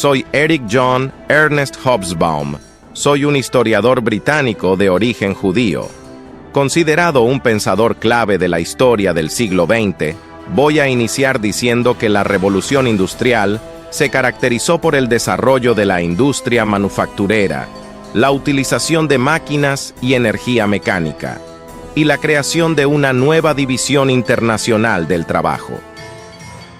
Soy Eric John Ernest Hobsbawm. Soy un historiador británico de origen judío. Considerado un pensador clave de la historia del siglo XX, voy a iniciar diciendo que la revolución industrial se caracterizó por el desarrollo de la industria manufacturera, la utilización de máquinas y energía mecánica, y la creación de una nueva división internacional del trabajo.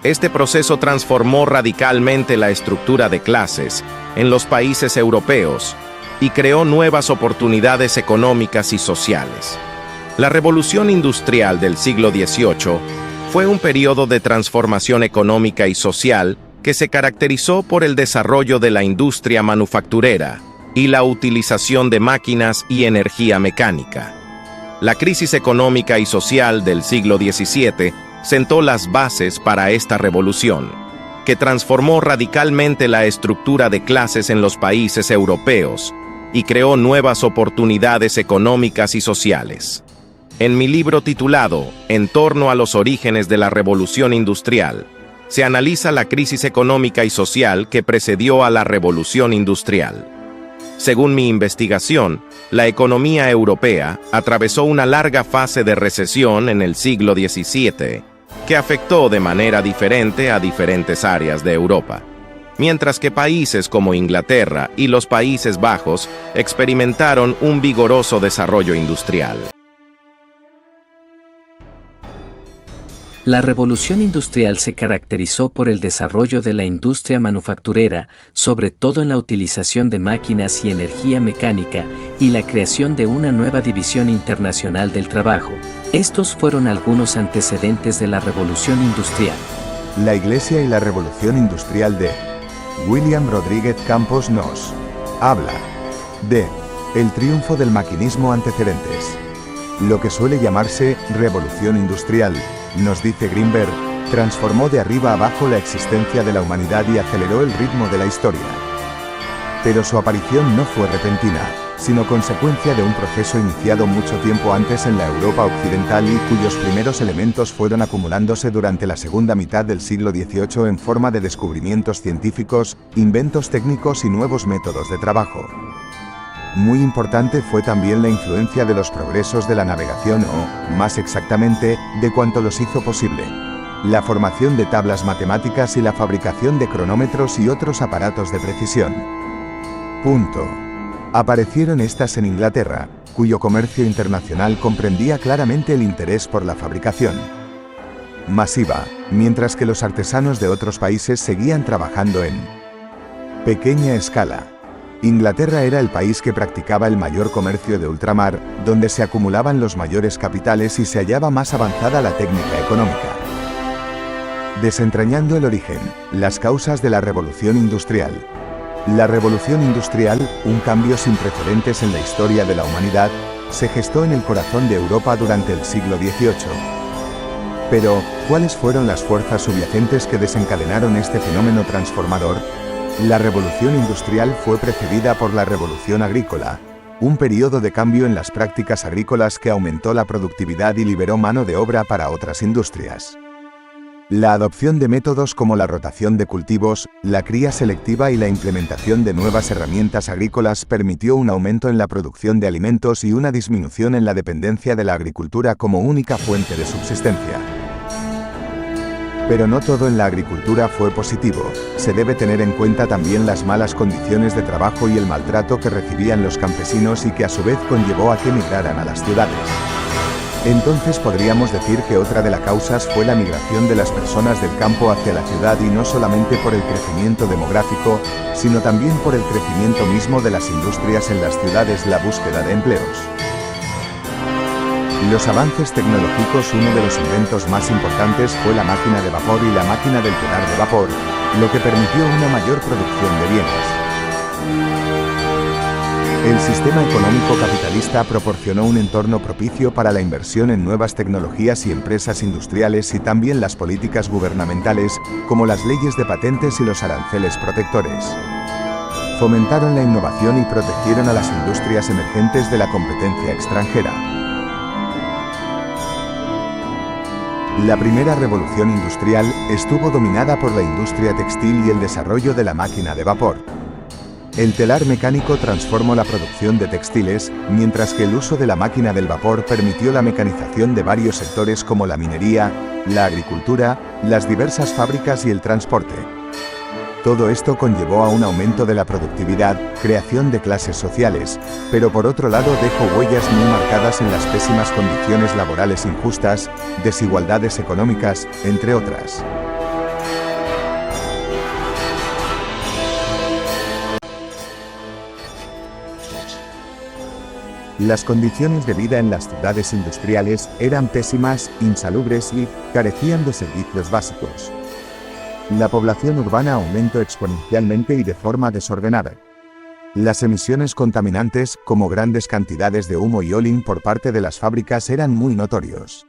Este proceso transformó radicalmente la estructura de clases en los países europeos y creó nuevas oportunidades económicas y sociales. La revolución industrial del siglo XVIII fue un periodo de transformación económica y social que se caracterizó por el desarrollo de la industria manufacturera y la utilización de máquinas y energía mecánica. La crisis económica y social del siglo XVII sentó las bases para esta revolución, que transformó radicalmente la estructura de clases en los países europeos y creó nuevas oportunidades económicas y sociales. En mi libro titulado En torno a los orígenes de la revolución industrial, se analiza la crisis económica y social que precedió a la revolución industrial. Según mi investigación, la economía europea atravesó una larga fase de recesión en el siglo XVII, que afectó de manera diferente a diferentes áreas de Europa, mientras que países como Inglaterra y los Países Bajos experimentaron un vigoroso desarrollo industrial. La revolución industrial se caracterizó por el desarrollo de la industria manufacturera, sobre todo en la utilización de máquinas y energía mecánica, y la creación de una nueva división internacional del trabajo. Estos fueron algunos antecedentes de la revolución industrial. La Iglesia y la revolución industrial de William Rodríguez Campos nos habla de el triunfo del maquinismo antecedentes. Lo que suele llamarse revolución industrial, nos dice Greenberg, transformó de arriba abajo la existencia de la humanidad y aceleró el ritmo de la historia. Pero su aparición no fue repentina, sino consecuencia de un proceso iniciado mucho tiempo antes en la Europa occidental y cuyos primeros elementos fueron acumulándose durante la segunda mitad del siglo XVIII en forma de descubrimientos científicos, inventos técnicos y nuevos métodos de trabajo. Muy importante fue también la influencia de los progresos de la navegación o, más exactamente, de cuanto los hizo posible. La formación de tablas matemáticas y la fabricación de cronómetros y otros aparatos de precisión. Aparecieron estas en Inglaterra, cuyo comercio internacional comprendía claramente el interés por la fabricación masiva, mientras que los artesanos de otros países seguían trabajando en pequeña escala. Inglaterra era el país que practicaba el mayor comercio de ultramar, donde se acumulaban los mayores capitales y se hallaba más avanzada la técnica económica. Desentrañando el origen, las causas de la revolución industrial. La revolución industrial, un cambio sin precedentes en la historia de la humanidad, se gestó en el corazón de Europa durante el siglo XVIII. Pero, ¿cuáles fueron las fuerzas subyacentes que desencadenaron este fenómeno transformador? La revolución industrial fue precedida por la revolución agrícola, un periodo de cambio en las prácticas agrícolas que aumentó la productividad y liberó mano de obra para otras industrias. La adopción de métodos como la rotación de cultivos, la cría selectiva y la implementación de nuevas herramientas agrícolas permitió un aumento en la producción de alimentos y una disminución en la dependencia de la agricultura como única fuente de subsistencia. Pero no todo en la agricultura fue positivo, se debe tener en cuenta también las malas condiciones de trabajo y el maltrato que recibían los campesinos y que a su vez conllevó a que migraran a las ciudades. Entonces podríamos decir que otra de las causas fue la migración de las personas del campo hacia la ciudad y no solamente por el crecimiento demográfico, sino también por el crecimiento mismo de las industrias en las ciudades, la búsqueda de empleos. Los avances tecnológicos. Uno de los inventos más importantes fue la máquina de vapor y la máquina del telar de vapor, lo que permitió una mayor producción de bienes. El sistema económico capitalista proporcionó un entorno propicio para la inversión en nuevas tecnologías y empresas industriales y también las políticas gubernamentales, como las leyes de patentes y los aranceles protectores. Fomentaron la innovación y protegieron a las industrias emergentes de la competencia extranjera. La primera revolución industrial estuvo dominada por la industria textil y el desarrollo de la máquina de vapor. El telar mecánico transformó la producción de textiles, mientras que el uso de la máquina del vapor permitió la mecanización de varios sectores como la minería, la agricultura, las diversas fábricas y el transporte. Todo esto conllevó a un aumento de la productividad, creación de clases sociales, pero por otro lado dejó huellas muy marcadas en las pésimas condiciones laborales injustas, desigualdades económicas, entre otras. Las condiciones de vida en las ciudades industriales eran pésimas, insalubres y carecían de servicios básicos. La población urbana aumentó exponencialmente y de forma desordenada. Las emisiones contaminantes, como grandes cantidades de humo y olín por parte de las fábricas, eran muy notorios.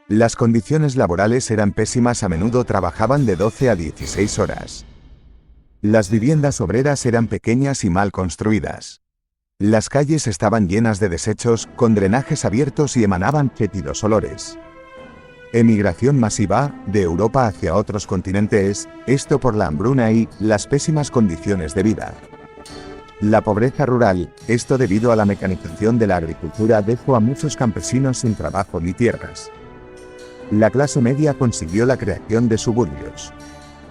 Las condiciones laborales eran pésimas, a menudo trabajaban de 12 a 16 horas. Las viviendas obreras eran pequeñas y mal construidas. Las calles estaban llenas de desechos, con drenajes abiertos y emanaban fétidos olores. Emigración masiva, de Europa hacia otros continentes, esto por la hambruna y las pésimas condiciones de vida. La pobreza rural, esto debido a la mecanización de la agricultura, dejó a muchos campesinos sin trabajo ni tierras. La clase media consiguió la creación de suburbios.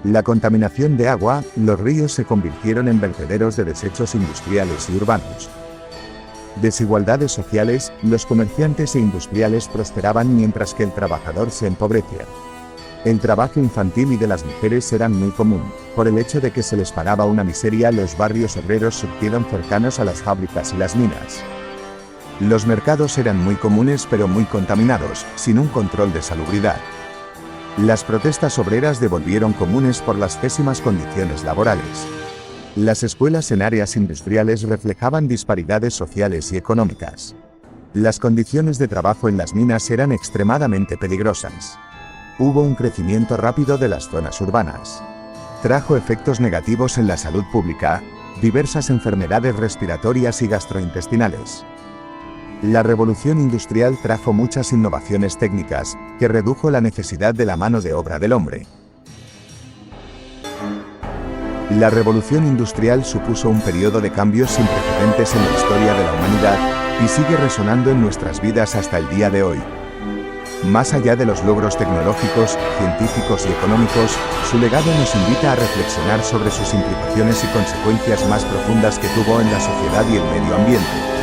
La contaminación de agua, los ríos se convirtieron en vertederos de desechos industriales y urbanos. Desigualdades sociales, los comerciantes e industriales prosperaban mientras que el trabajador se empobrecía. El trabajo infantil y de las mujeres eran muy común. Por el hecho de que se les pagaba una miseria, los barrios obreros surgieron cercanos a las fábricas y las minas. Los mercados eran muy comunes pero muy contaminados, sin un control de salubridad. Las protestas obreras devolvieron comunes por las pésimas condiciones laborales. Las escuelas en áreas industriales reflejaban disparidades sociales y económicas. Las condiciones de trabajo en las minas eran extremadamente peligrosas. Hubo un crecimiento rápido de las zonas urbanas. Trajo efectos negativos en la salud pública, diversas enfermedades respiratorias y gastrointestinales. La revolución industrial trajo muchas innovaciones técnicas, que redujo la necesidad de la mano de obra del hombre. La revolución industrial supuso un periodo de cambios sin precedentes en la historia de la humanidad, y sigue resonando en nuestras vidas hasta el día de hoy. Más allá de los logros tecnológicos, científicos y económicos, su legado nos invita a reflexionar sobre sus implicaciones y consecuencias más profundas que tuvo en la sociedad y el medio ambiente.